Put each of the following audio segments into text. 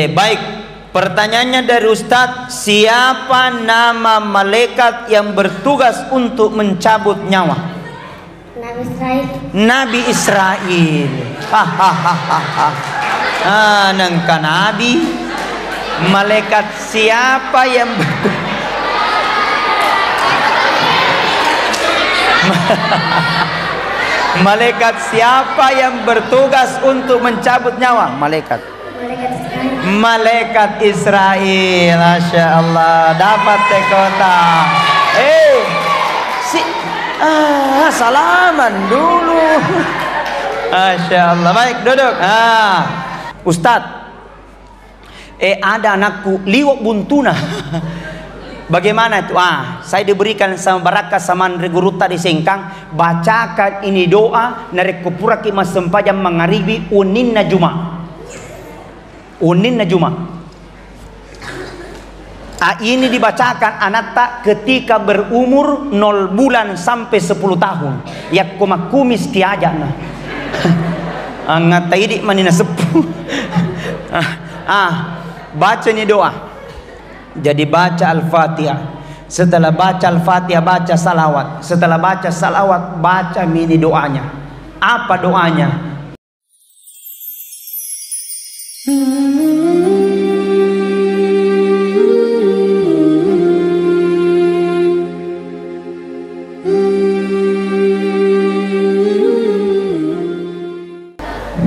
Baik, pertanyaannya dari Ustadz, siapa nama malaikat yang bertugas untuk mencabut nyawa? Nabi Israel. Nabi Israel. Nengka Nabi. Malaikat siapa yang malaikat siapa yang bertugas untuk mencabut nyawa? Malaikat Israel. Malaikat Israel. Masya Allah, dapat tekota. Salaman dulu. Masya Allah. Baik, duduk. Ustadz, ada anakku liwak buntuna. Bagaimana itu? Saya diberikan sama Baraka sama Andre Guru tadi Sengkang, bacakan ini doa narek kupura ki mas sempajam mangaribi unin najuma. Unin najuma. Ini dibacakan anak tak ketika berumur 0 bulan sampai 10 tahun. Yak kumakumis tiajana. Ngata ini manina sepuh. Baca ini doa. Jadi baca Al-Fatihah. Setelah baca Al-Fatihah baca salawat. Setelah baca salawat baca ini doanya. Apa doanya?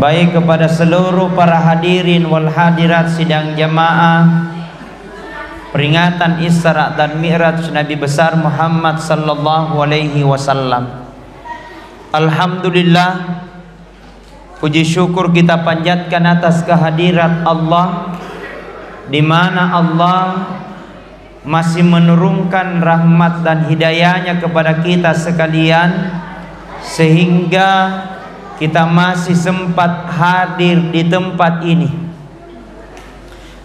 Baik, kepada seluruh para hadirin wal hadirat sidang jamaah peringatan Isra dan Mi'raj Nabi besar Muhammad sallallahu alaihi wasallam. Alhamdulillah, puji syukur kita panjatkan atas kehadirat Allah, di mana Allah masih menurunkan rahmat dan hidayahnya kepada kita sekalian, sehingga kita masih sempat hadir di tempat ini.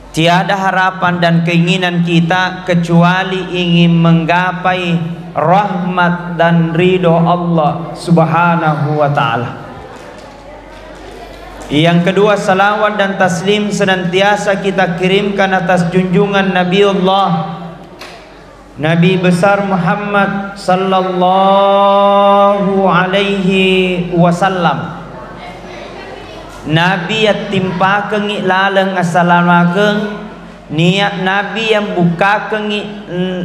Tiada harapan dan keinginan kita kecuali ingin menggapai rahmat dan ridho Allah subhanahu wa ta'ala. Yang kedua, salawat dan taslim senantiasa kita kirimkan atas junjungan Nabiullah Nabi besar Muhammad sallallahu alaihi wasallam. Nabi yang timpa kengi laleng assalamakeng, niat Nabi yang buka kengi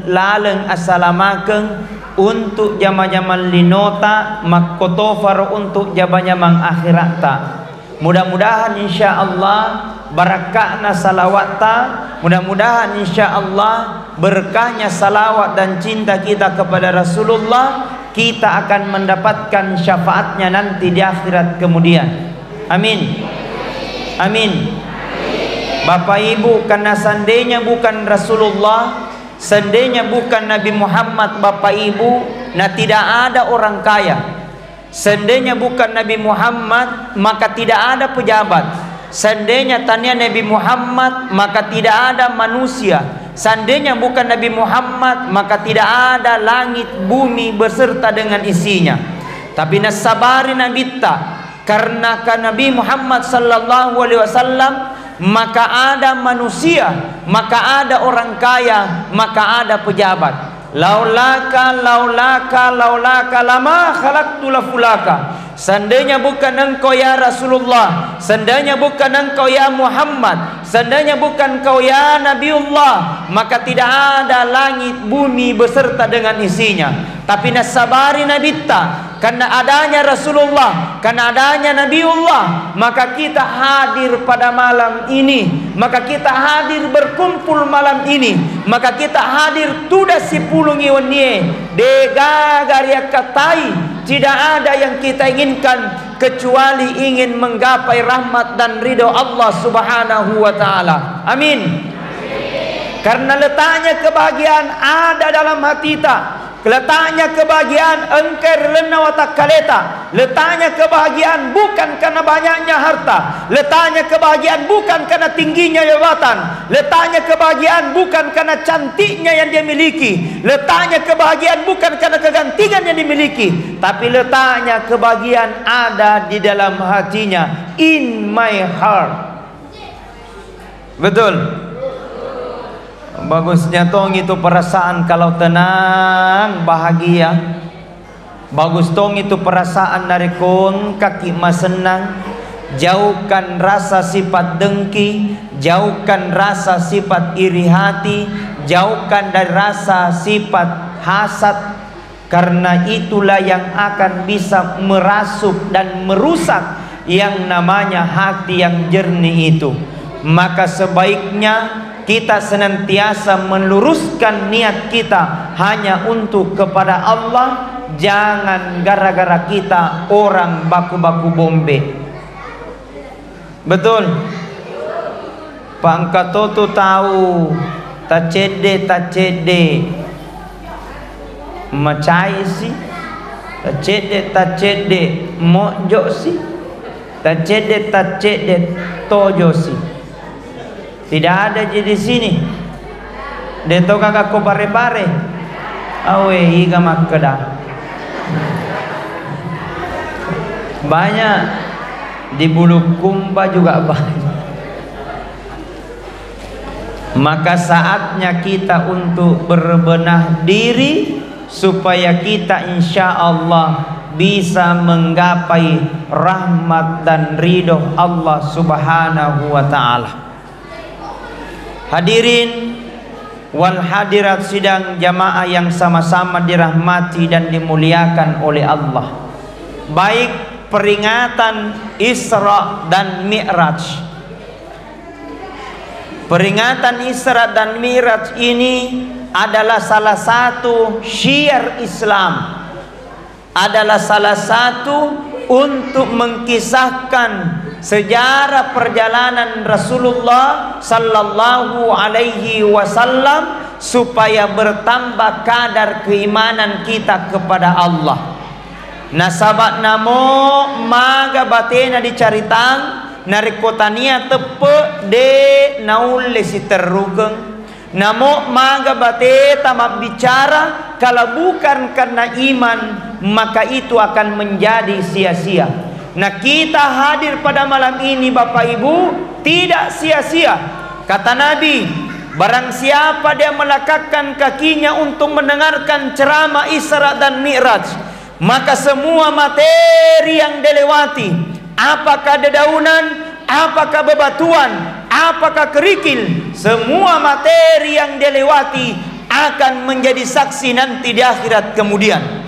laleng assalamakeng untuk jama-jaman linota makkotofar untuk jama-jaman akhirata. Mudah-mudahan insyaallah barakahna salawata, mudah-mudahan insyaallah berkahnya salawat dan cinta kita kepada Rasulullah, kita akan mendapatkan syafaatnya nanti di akhirat kemudian. Amin. Amin. Bapak Ibu, karena seandainya bukan Rasulullah, seandainya bukan Nabi Muhammad, Bapak Ibu, tidak ada orang kaya. Seandainya bukan Nabi Muhammad, maka tidak ada pejabat. Seandainya tanya Nabi Muhammad, maka tidak ada manusia. Seandainya bukan Nabi Muhammad, maka tidak ada langit bumi beserta dengan isinya. Tapi nasabari Nabi ta, karena Nabi Muhammad sallallahu alaihi wasallam, maka ada manusia, maka ada orang kaya, maka ada pejabat. Laulaka lama khalaqtu lafulaka. Seandainya bukan engkau ya Rasulullah, seandainya bukan engkau ya Muhammad, seandainya bukan engkau ya Nabiullah, maka tidak ada langit bumi beserta dengan isinya. Tapi nasabari nabita, karena adanya Rasulullah, karena adanya Nabiullah, maka kita hadir pada malam ini, maka kita hadir berkumpul malam ini, maka kita hadir tuda sipulungi wenie dega garia katai. Tidak ada yang kita inginkan kecuali ingin menggapai rahmat dan ridho Allah subhanahu wa ta'ala. Amin. Karena letaknya kebahagiaan ada dalam hati kita. Letaknya kebahagiaan engker lena watak kaleta. Letaknya kebahagiaan bukan karena banyaknya harta. Letaknya kebahagiaan bukan karena tingginya jabatan. Letaknya kebahagiaan bukan karena cantiknya yang dia miliki. Letaknya kebahagiaan bukan karena kegantigan yang dimiliki. Tapi letaknya kebahagiaan ada di dalam hatinya. In my heart. Betul. Bagusnya tong itu perasaan kalau tenang, bahagia. Bagus tong itu perasaan dari kon kaki mas senang. Jauhkan rasa sifat dengki, jauhkan rasa sifat iri hati, jauhkan dari rasa sifat hasad. Karena itulah yang akan bisa merasuk dan merusak yang namanya hati yang jernih itu. Maka sebaiknya kita senantiasa meluruskan niat kita hanya untuk kepada Allah. Jangan gara-gara kita orang baku-baku bombe. Betul. Pak Angkatoto tahu tacede macai sih, tacede mojo sih, tacede tojo sih. Tidak ada di sini. Deto kakak ko pare-pare. Awe iga makkada. Banyak di Bulukumba juga banyak. Maka saatnya kita untuk berbenah diri supaya kita insya Allah bisa menggapai rahmat dan ridho Allah Subhanahu wa ta'ala. Hadirin wal hadirat sidang jamaah yang sama-sama dirahmati dan dimuliakan oleh Allah. Baik peringatan Isra dan Mi'raj. Peringatan Isra dan Mi'raj ini adalah salah satu syiar Islam. Adalah salah satu untuk mengkisahkan sejarah perjalanan Rasulullah sallallahu alaihi wasallam supaya bertambah kadar keimanan kita kepada Allah. Nasabat namo maga batena dicaritang narikotania tepe de naule si terugeng. Namo maga bateta bicara kalau bukan karena iman maka itu akan menjadi sia-sia. Nah kita hadir pada malam ini Bapak Ibu tidak sia-sia. Kata Nabi, barang siapa dia melekatkan kakinya untuk mendengarkan ceramah Isra dan Mi'raj, maka semua materi yang dilewati, apakah dedaunan, apakah bebatuan, apakah kerikil, semua materi yang dilewati akan menjadi saksi nanti di akhirat kemudian.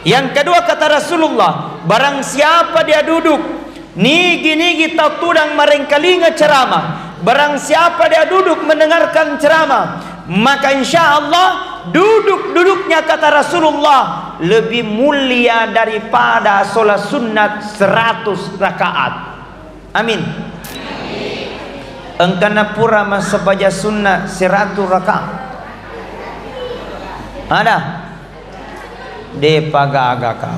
Yang kedua kata Rasulullah, barang siapa dia duduk nigi-nigi tau tudang marengkalinga ceramah, barang siapa dia duduk mendengarkan ceramah, maka insya Allah duduk-duduknya kata Rasulullah lebih mulia daripada sholat sunat 100 rakaat. Amin. Engkana pura masa baca sunat 100 rakaat. Ada? Depaga-agak.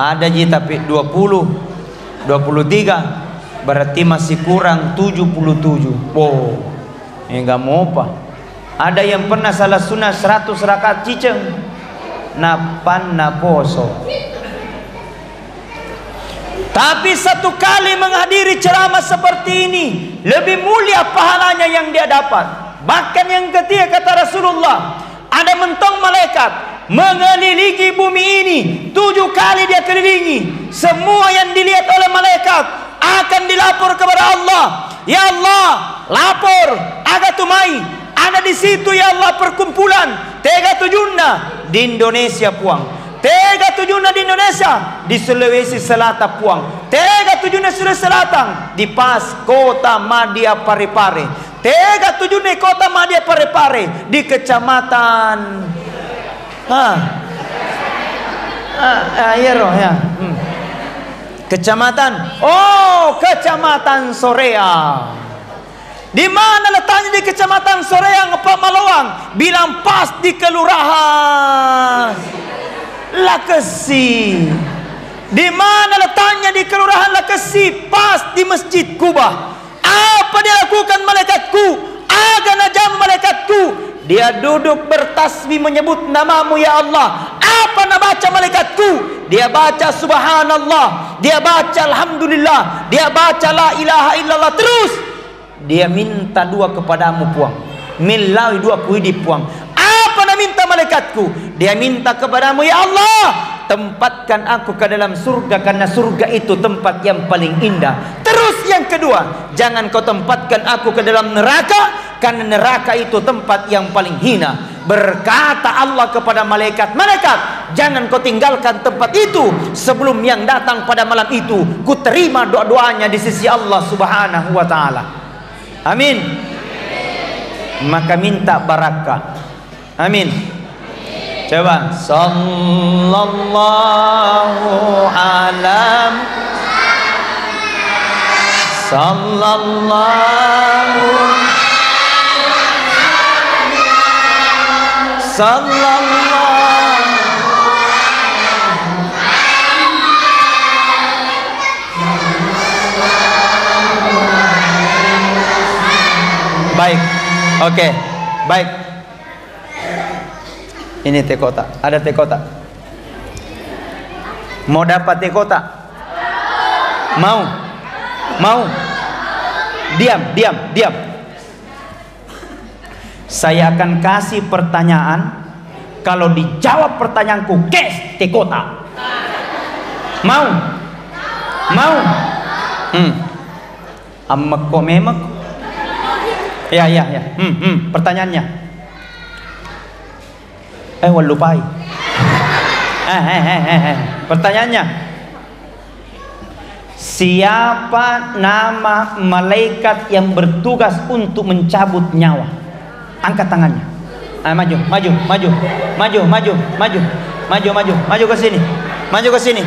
Ada ji tapi 20, 23, berarti masih kurang 77. Wow, enggak mau apa. Ada yang pernah salah sunat 100 rakaat ciceng, napan naposo. Tapi satu kali menghadiri ceramah seperti ini lebih mulia pahalanya yang dia dapat. Bahkan yang ketiga kata Rasulullah, ada mentong malaikat mengelilingi bumi ini 7 kali dia kelilingi. Semua yang dilihat oleh malaikat akan dilapor kepada Allah. Ya Allah, lapor aga tumai ada di situ ya Allah perkumpulan tega tujuna di Indonesia puang, tega tujuna di Indonesia di Sulawesi Selatan puang, tega tujuna Sulawesi Selatan di pas kota Madya Parepare, tega tujuna kota Madya Parepare di kecamatan kecamatan kecamatan Sorea. Di mana letaknya di kecamatan Sorea Pak Malawang? Bilang pas di kelurahan Lakesi. Di mana letaknya di kelurahan Lakesi? Pas di Masjid Kubah. Apa dia lakukan malaikatku? Aga najam malaikatku. Dia duduk bertasbih menyebut namamu ya Allah. Apa nak baca malaikatku? Dia baca subhanallah, dia baca alhamdulillah, dia baca la ilaha illallah. Terus Dia minta dua kepadamu puang. Milawi dua kuidi puang. Apa nak minta malaikatku? Dia minta kepadamu, ya Allah, tempatkan aku ke dalam surga, karena surga itu tempat yang paling indah. Terus yang kedua, jangan kau tempatkan aku ke dalam neraka, karena neraka itu tempat yang paling hina. Berkata Allah kepada malaikat, malaikat, jangan kau tinggalkan tempat itu sebelum yang datang pada malam itu ku terima doa-doanya di sisi Allah Subhanahu wa taala. Amin. Maka minta barakah. Amin. Coba sallallahu alam sallallahu baik. Oke, baik. Ini teh kotak. Ada teh kotak. Mau dapat teh kotak? Mau? Mau? Diam. Saya akan kasih pertanyaan. Kalau dijawab pertanyaanku, kes teh kotak. Mau? Mau? Amek kok memek? Ya. Pertanyaannya. Lupai. Pertanyaannya, siapa nama malaikat yang bertugas untuk mencabut nyawa? Angkat tangannya. Maju ke sini.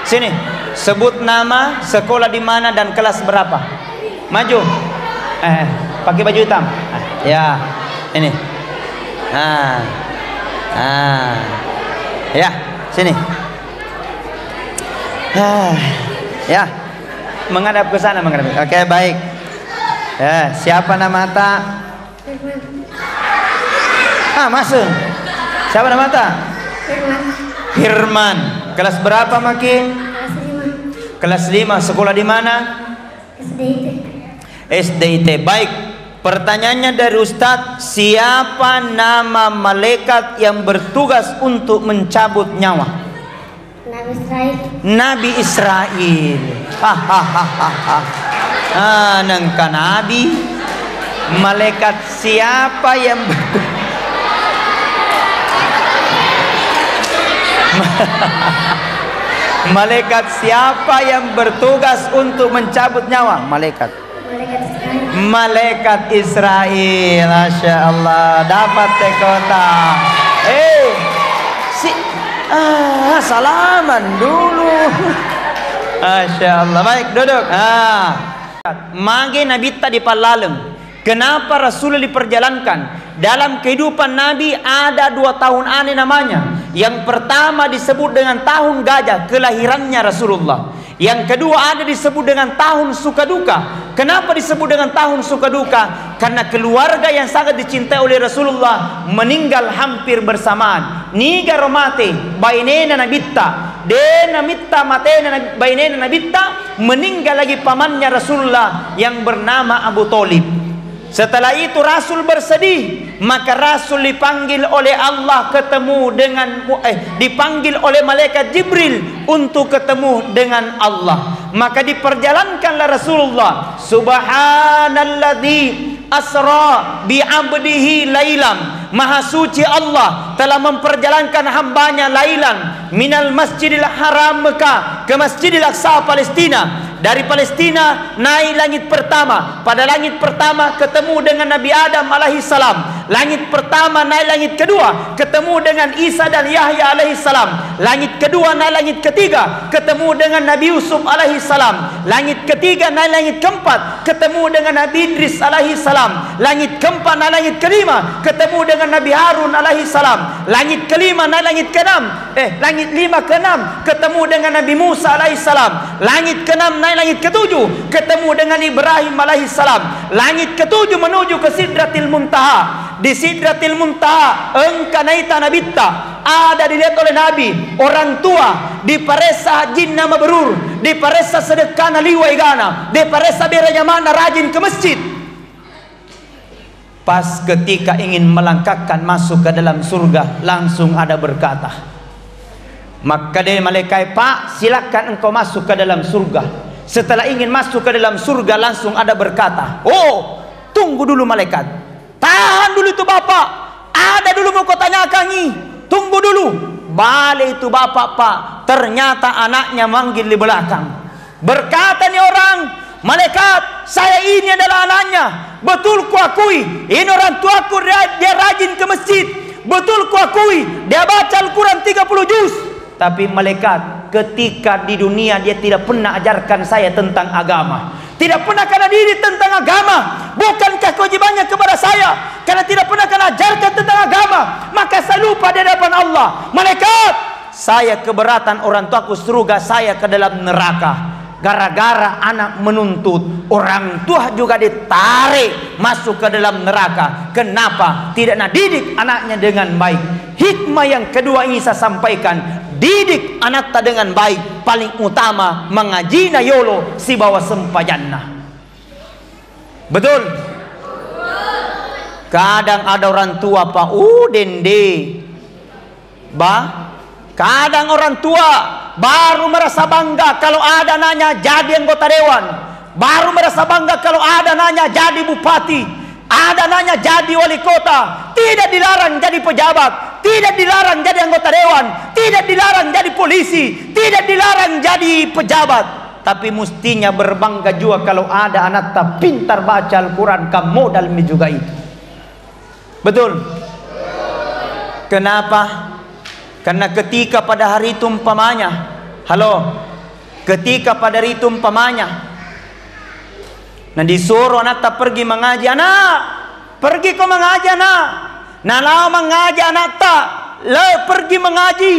Sini. Sebut nama, sekolah di mana dan kelas berapa. Maju. Pakai baju hitam. Ya, ini. Ya, sini. Ya, menghadap ke sana, Oke, baik. Ya, siapa nama tak? Masuk. Siapa nama tak? Firman. Kelas berapa, Maki? Kelas 5. Sekolah di mana? SDIT. Baik. Pertanyaannya dari Ustadz, siapa nama malaikat yang bertugas untuk mencabut nyawa? Nabi Israel. Nengka Nabi. Malaikat siapa yang malaikat siapa yang bertugas untuk mencabut nyawa? Malaikat Israel. Masya Allah, dapat teh kotak. Salaman dulu. Masya Allah. Baik, duduk. Mage Nabi tadi palaleng. Kenapa Rasulullah diperjalankan? Dalam kehidupan Nabi ada 2 tahun aneh namanya. Yang pertama disebut dengan tahun gajah, kelahirannya Rasulullah. Yang kedua ada disebut dengan tahun suka duka. Kenapa disebut dengan tahun suka duka? Karena keluarga yang sangat dicintai oleh Rasulullah meninggal hampir bersamaan. Niga romate bainena nabitta, dena mitta matena bainena nabitta, meninggal lagi pamannya Rasulullah yang bernama Abu Thalib. Setelah itu Rasul bersedih, maka Rasul dipanggil oleh Allah dipanggil oleh malaikat Jibril untuk ketemu dengan Allah. Maka diperjalankanlah Rasulullah. Subhanalladzi asra bi 'abdihi lailan. Maha suci Allah telah memperjalankan hambanya lailan minal masjidil haram Mekah ke Masjidil Aqsa Palestina. Dari Palestina naik langit pertama. Pada langit pertama ketemu dengan Nabi Adam alaihi salam. Langit pertama naik langit kedua ketemu dengan Isa dan Yahya alaihi salam. Langit kedua naik langit ketiga ketemu dengan Nabi Yusuf alaihi salam. Langit ketiga naik langit keempat ketemu dengan Nabi Idris alaihi salam. Langit keempat naik langit kelima ketemu dengan Nabi Harun alaihi salam. Langit kelima naik langit keenam langit 5 ke 6 ketemu dengan Nabi Musa alaihi salam. Langit ke-6 naik langit ke-7 ketemu dengan Ibrahim alaihi salam. Langit ke-7 menuju ke Sidratil Muntaha. Di Sidratil Muntaha engka naita nabitta, ada dilihat oleh Nabi orang tua di paresa hajin nama berur, di paresa sedekah na liwai gana, di paresa beranya mana rajin ke masjid. Pas ketika ingin melangkahkan masuk ke dalam surga, langsung ada berkata, maka dari malaikat, Pak, silakan engkau masuk ke dalam surga. Setelah ingin masuk ke dalam surga, langsung ada berkata, oh, tunggu dulu malaikat, tahan dulu itu bapak, ada dulu mau kau tanyakan nih, tunggu dulu. Balik itu bapak, Pak, ternyata anaknya manggil di belakang. Berkata nih orang, malaikat, saya ini adalah anaknya. Betul kuakui, ini orang tuaku, dia rajin ke masjid. Betul kuakui, dia baca Al-Quran 30 juz. Tapi malaikat, ketika di dunia dia tidak pernah ajarkan saya tentang agama, tidak pernah kena didik tentang agama. Bukankah kewajibannya kepada saya? Karena tidak pernah kena ajarkan tentang agama, maka saya lupa di hadapan Allah. Malaikat, saya keberatan orang tuaku surga, saya ke dalam neraka. Gara-gara anak menuntut, orang tua juga ditarik masuk ke dalam neraka. Kenapa? Tidak nak didik anaknya dengan baik. Hikmah yang kedua ini saya sampaikan, didik anak ta dengan baik. Paling utama, mengaji na yolo si bawa sempajana. Betul? Kadang ada orang tua, Pak, dende kadang orang tua baru merasa bangga kalau ada anaknya jadi anggota dewan, baru merasa bangga kalau ada anaknya jadi bupati, ada anaknya jadi wali kota. Tidak dilarang jadi pejabat, tidak dilarang jadi anggota dewan, tidak dilarang jadi polisi, tidak dilarang jadi pejabat. Tapi mestinya berbangga juga kalau ada anak tak pintar baca Al-Quran, kamu modal juga itu. Betul? Kenapa? Karena ketika pada hari itu umpamanya, ketika pada hari itu umpamanya, nah disuruh anak tak pergi mengaji, anak pergi kau mengaji anak. Nah lama mengaji anak tak pergi mengaji,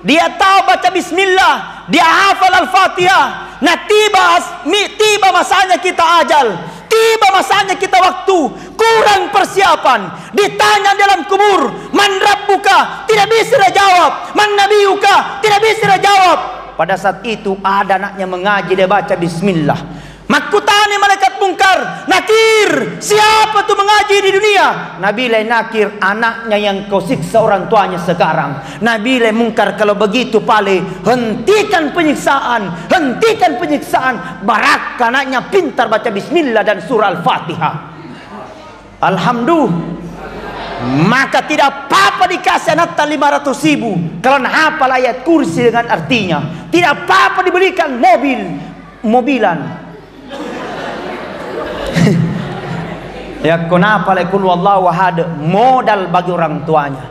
dia tahu baca bismillah, dia hafal Al-Fatihah. Nah tiba masanya kita ajal, tiba masanya kita waktu, kurang persiapan, ditanya dalam kubur, man rabbuka, tidak bisa dia jawab, man nabiyuka, tidak bisa dia jawab. Pada saat itu ada anaknya mengaji, dia baca bismillah. Makutani malaikat mungkar, nakir, siapa tuh mengaji di dunia? Nabi lain nakir, anaknya yang kau siksa orang tuanya sekarang. Nabi lain mungkar, kalau begitu pale, hentikan penyiksaan, hentikan penyiksaan. Barak anaknya pintar baca bismillah dan surah Al-Fatihah. Alhamdulillah. Maka tidak apa-apa dikasih anak 500.000 kalau hafal ayat kursi dengan artinya. Tidak apa-apa diberikan mobilan. Ya kenapa lekul wallahu ahad, modal bagi orang tuanya.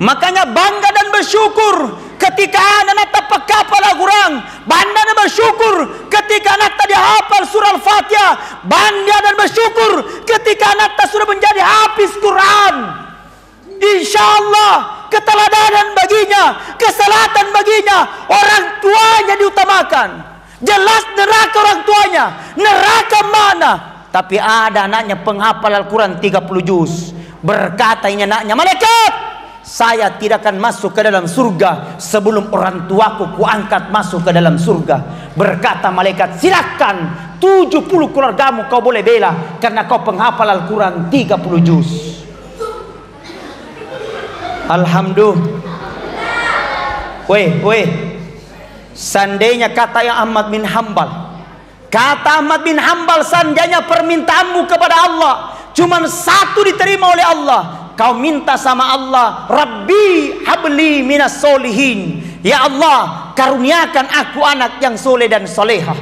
Makanya bangga dan bersyukur ketika anak tak hafal Al-Quran, bangga dan bersyukur ketika anak tadi hafal surah Al-Fatihah, bangga dan bersyukur ketika anak tak sudah menjadi hafiz Quran. Insyaallah keteladanan baginya, keselatan baginya, orang tuanya diutamakan. Jelas neraka orang tuanya, neraka mana? Tapi ada anaknya penghafal Al-Quran 30 juz. Berkata ini anaknya, malaikat, saya tidak akan masuk ke dalam surga sebelum orang tuaku kuangkat masuk ke dalam surga. Berkata malaikat, silakan 70 keluargamu kau boleh bela karena kau penghafal Al-Quran 30 juz. Alhamdulillah. Weh, seandainya kata yang Ahmad bin Hanbal, kata Ahmad bin Hanbal, seandainya permintaanmu kepada Allah cuma satu diterima oleh Allah, kau minta sama Allah, Rabbi habli minas solihin, ya Allah karuniakan aku anak yang soleh dan solehah,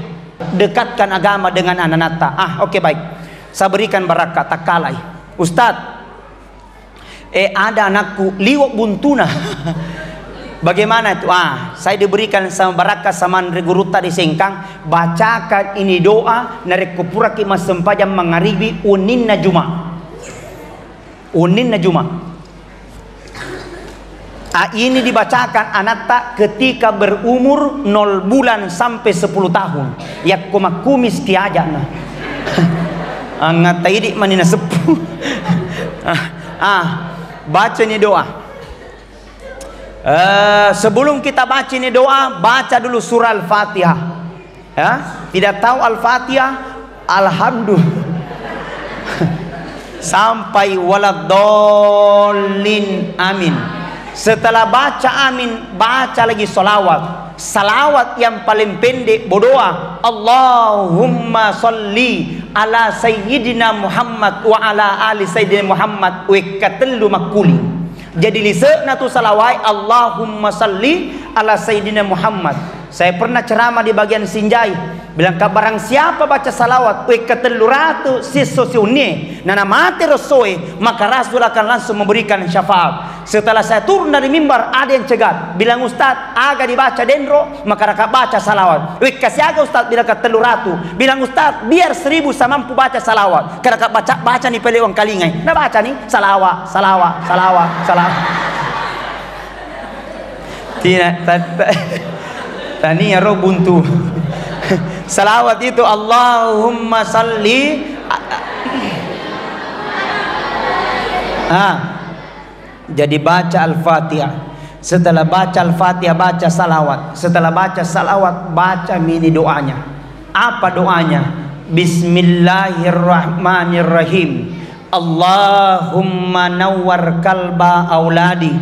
dekatkan agama dengan anak nata. Oke, baik, saya berikan barakat tak kalai. Ustadz, ada anakku liwak buntuna. Bagaimana itu? Saya diberikan sama barakat sama guru tadi sengkang, bacakan ini doa narek kupura ki mas sempajam mangaribi unin najuma. Ini dibacakan anak tak ketika berumur 0 bulan sampai 10 tahun. Ya kumis tiaja nah. Ngata ini manina sepuh. Baca ini doa. Sebelum kita baca ini doa, baca dulu surah Al-Fatihah. Ya, tidak tahu Al-Fatihah, alhamdulillah. sampai waladdallin amin. Setelah baca amin, baca lagi salawat. Salawat yang paling pendek berdoa, Allahumma salli ala sayyidina Muhammad wa ala ali sayyidina Muhammad wa katelu makuli. Jadi liseuna tu salawat, Allahumma salli ala sayyidina Muhammad. Saya pernah ceramah di bagian Sinjai, bilang barang siapa baca salawat we keteluratu sisosiune nana mati rasul, maka Rasul akan langsung memberikan syafaat. Setelah saya turun dari mimbar, ada yang cegat, bilang Ustaz agak dibaca dendro, maka raka baca salawat. We kasih aga Ustaz bilang keteluratu, bilang Ustaz biar 1000 saya mampu baca salawat. Karena baca nih pelewang kalingai, nah baca nih salawat. Tidak tani ya roh buntu. Salawat itu Allahumma salli. Jadi baca Al-Fatihah. Setelah baca Al-Fatihah baca salawat. Setelah baca salawat baca mini doanya. Apa doanya? Bismillahirrahmanirrahim. Allahumma nawwar kalba auladi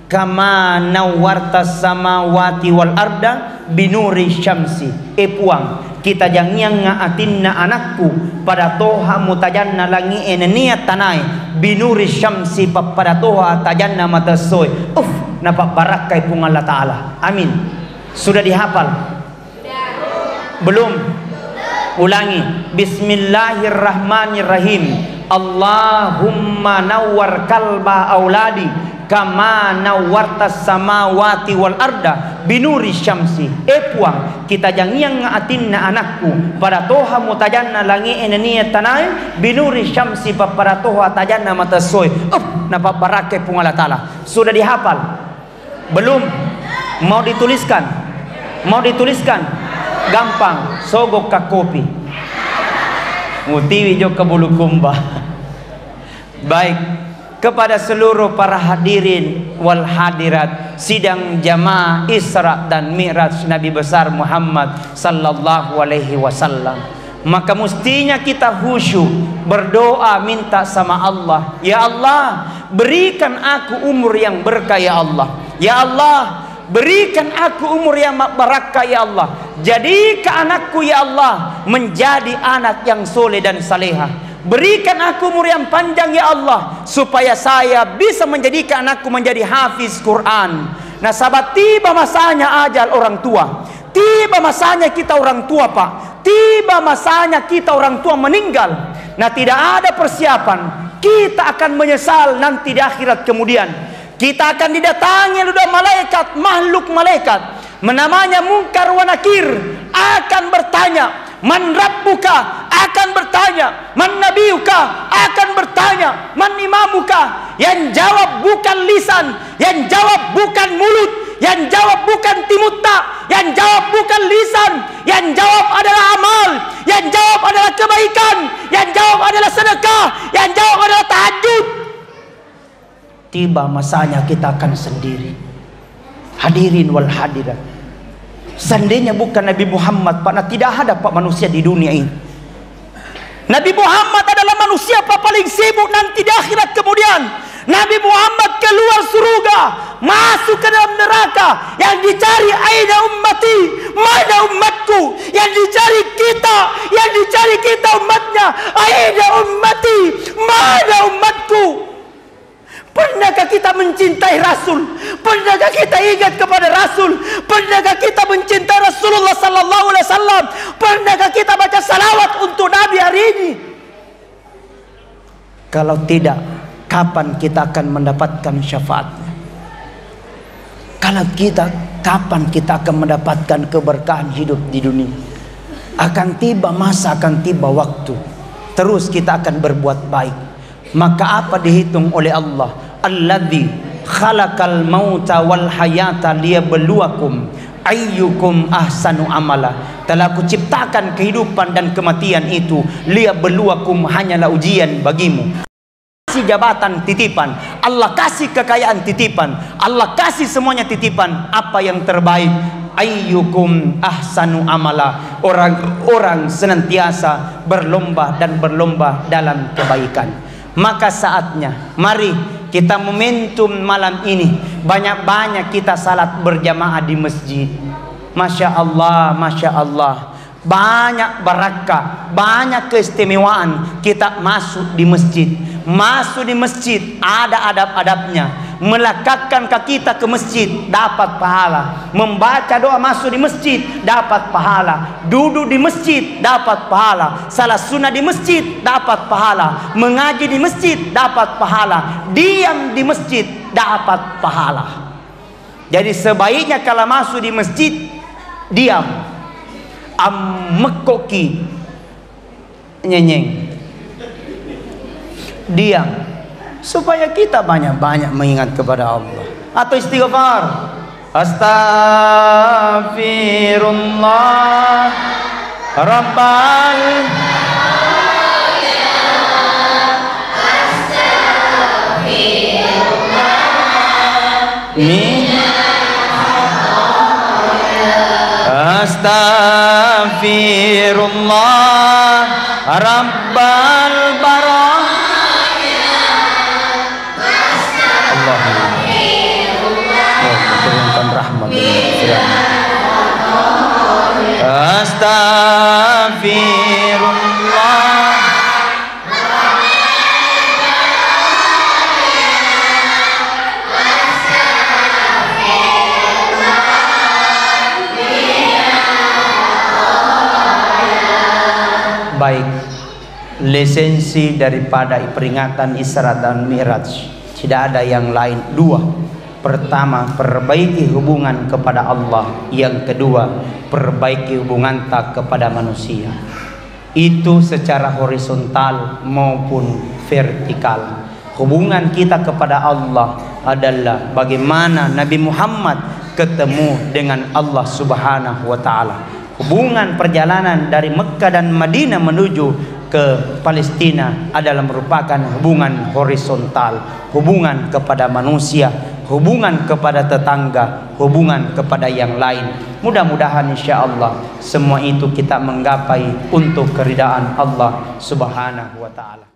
kama nawwartas samawati wal arda binuri syamsi. Puang kita jangan ngaatinna anakku pada toha mutajanna langi enenia tanai binuri syamsi pada toha tajanna matasoy. Nampak barakai pung Allah Ta'ala. Amin. Sudah dihafal? Belum? Ulangi. Bismillahirrahmanirrahim. Allahumma nawwar kalba auladi kama nawwartas samawati wal arda binuri syamsi. Puang kita jangan ngaatinna anakku pada toha mutajanna langi enenia tanai binuri syamsi pada toha tajanna matasoy. Nampak barakai pung Allah Ta'ala. Sudah dihafal? Belum? Mau dituliskan? Mau dituliskan? Gampang, sogok ka kopi mutiwi jo ke Bulukumba. Baik, kepada seluruh para hadirin wal hadirat sidang jamaah Isra dan Mi'raj Nabi besar Muhammad sallallahu alaihi wasallam, maka mestinya kita khusyuk berdoa minta sama Allah, ya Allah berikan aku umur yang berkah ya Allah. Ya Allah berikan aku umur yang barakah ya Allah. Jadikan anakku ya Allah menjadi anak yang soleh dan salehah. Berikan aku umur yang panjang ya Allah, supaya saya bisa menjadikan anakku menjadi hafiz Quran. Nah sahabat, tiba masanya ajal orang tua. Tiba masanya kita orang tua Pak. Tiba masanya kita orang tua meninggal. Nah tidak ada persiapan, kita akan menyesal nanti di akhirat kemudian. Kita akan didatangi oleh malaikat, makhluk malaikat menamanya Munkar wa Nakir, akan bertanya man rabbuka, akan bertanya man nabiyuka, akan bertanya man imamuka. Yang jawab bukan lisan, yang jawab bukan mulut, yang jawab bukan timutta, yang jawab bukan lisan, yang jawab adalah amal, yang jawab adalah kebaikan, yang jawab adalah sedekah, yang jawab adalah tahajud. Tiba masanya kita akan sendiri. Hadirin wal hadirat, seandainya bukan Nabi Muhammad Pak, nah tidak ada Pak manusia di dunia ini. Nabi Muhammad adalah manusia Pak paling sibuk nanti di akhirat kemudian. Nabi Muhammad keluar surga, masuk ke dalam neraka. Yang dicari aina ummati, mana umatku. Yang dicari kita umatnya, aina ummati, mana umatku. Pernahkah kita mencintai Rasul? Pernahkah kita ingat kepada Rasul? Pernahkah kita mencintai Rasulullah sallallahu alaihi wasallam? Pernahkah kita baca salawat untuk Nabi hari ini? Kalau tidak, kapan kita akan mendapatkan syafaatnya? Kalau kita, kapan kita akan mendapatkan keberkahan hidup di dunia? Akan tiba masa, akan tiba waktu. Terus kita akan berbuat baik. Maka apa dihitung oleh Allah? Alladzi khalaqal mauta wal hayata liyabluwakum ayyukum ahsanu amala. Telah aku ciptakan kehidupan dan kematian itu liyabluwakum, hanyalah ujian bagimu. Kasih jabatan titipan, Allah kasih kekayaan titipan, Allah kasih semuanya titipan. Apa yang terbaik? Ayyukum ahsanu amala. Orang-orang senantiasa berlomba dan berlomba dalam kebaikan. Maka saatnya mari kita momentum malam ini banyak-banyak kita salat berjamaah di masjid. Masya Allah, Masya Allah, banyak barakah, banyak keistimewaan kita masuk di masjid. Masuk di masjid ada adab-adabnya. Melekatkan kaki kita ke masjid dapat pahala. Membaca doa masuk di masjid dapat pahala. Duduk di masjid dapat pahala. Salat sunnah di masjid dapat pahala. Mengaji di masjid dapat pahala. Diam di masjid dapat pahala. Jadi sebaiknya kalau masuk di masjid diam, ammekoki, nyenyeng, diam, supaya kita banyak-banyak mengingat kepada Allah. Atau istighfar, astaghfirullah rabbal astaghfirullah rabbal barah. Turunkan rahmat astaghfirullah. Baik, lisensi daripada peringatan Isra dan Mi'raj tidak ada yang lain. Dua, pertama perbaiki hubungan kepada Allah, yang kedua perbaiki hubungan tak kepada manusia. Itu secara horizontal maupun vertikal. Hubungan kita kepada Allah adalah bagaimana Nabi Muhammad ketemu dengan Allah Subhanahu wa taala. Hubungan perjalanan dari Mekah dan Madinah menuju ke Palestina adalah merupakan hubungan horizontal, hubungan kepada manusia, hubungan kepada tetangga, hubungan kepada yang lain. Mudah-mudahan insya Allah semua itu kita menggapai untuk keridaan Allah Subhanahu wa taala.